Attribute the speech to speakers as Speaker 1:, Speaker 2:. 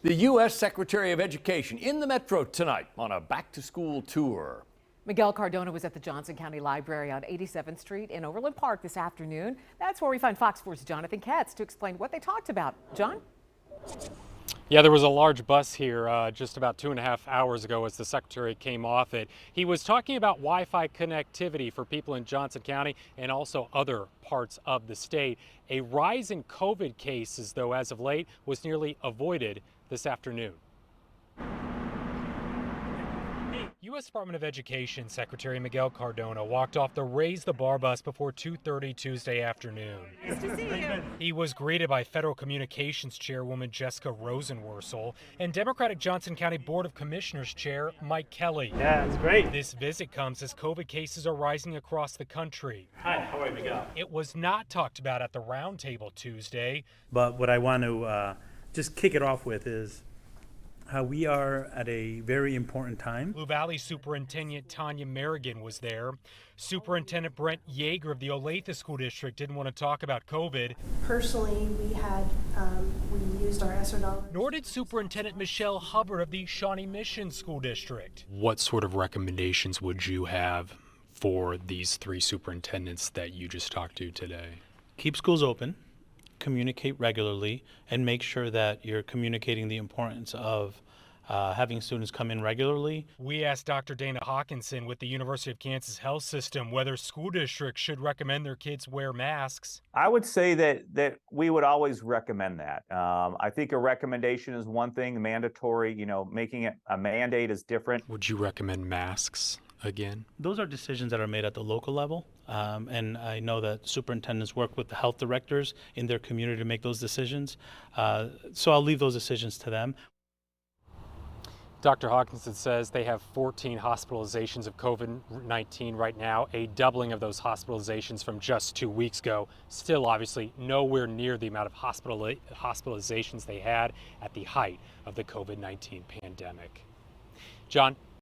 Speaker 1: The U.S. Secretary of Education in the Metro tonight on a back-to-school tour.
Speaker 2: Miguel Cardona was at the Johnson County Library on 87th Street in Overland Park this afternoon. That's where we find Fox 4's Jonathan Katz to explain what they talked about. John?
Speaker 3: Yeah, there was a large bus here just about 2.5 hours ago as the secretary came off it. He was talking about Wi-Fi connectivity for people in Johnson County and also other parts of the state. A rise in COVID cases, though, as of late, was nearly avoided this afternoon. U.S. Department of Education Secretary Miguel Cardona walked off the Raise the Bar bus before 2:30 Tuesday afternoon.
Speaker 2: Nice to see you.
Speaker 3: He was greeted by Federal Communications Chairwoman Jessica Rosenworcel and Democratic Johnson County Board of Commissioners Chair Mike Kelly.
Speaker 4: Yeah, it's great.
Speaker 3: This visit comes as COVID cases are rising across the country.
Speaker 4: Hi, how are you, Miguel?
Speaker 3: It was not talked about at the roundtable Tuesday.
Speaker 4: But what I want to just kick it off with is how we are at a very important time.
Speaker 3: Blue Valley Superintendent Tanya Merrigan was there. Superintendent Brent Yeager of the Olathe School District didn't want to talk about COVID.
Speaker 5: Personally, we used our ESSER dollars.
Speaker 3: Nor did Superintendent Michelle Hubbard of the Shawnee Mission School District. What sort of recommendations would you have for these three superintendents that you just talked to today?
Speaker 4: Keep schools open, communicate regularly, and make sure that you're communicating the importance of having students come in regularly.
Speaker 3: We asked Dr. Dana Hawkinson with the University of Kansas Health System whether school districts should recommend their kids wear masks.
Speaker 6: I would say that we would always recommend that. I think a recommendation is one thing, mandatory, making it a mandate is different.
Speaker 3: Would you recommend masks again?
Speaker 4: Those are decisions that are made at the local level, and I know that superintendents work with the health directors in their community to make those decisions. So I'll leave those decisions to them.
Speaker 3: Dr. Hawkinson says they have 14 hospitalizations of COVID-19 right now, a doubling of those hospitalizations from just 2 weeks ago. Still, obviously, nowhere near the amount of hospitalizations they had at the height of the COVID-19 pandemic. John?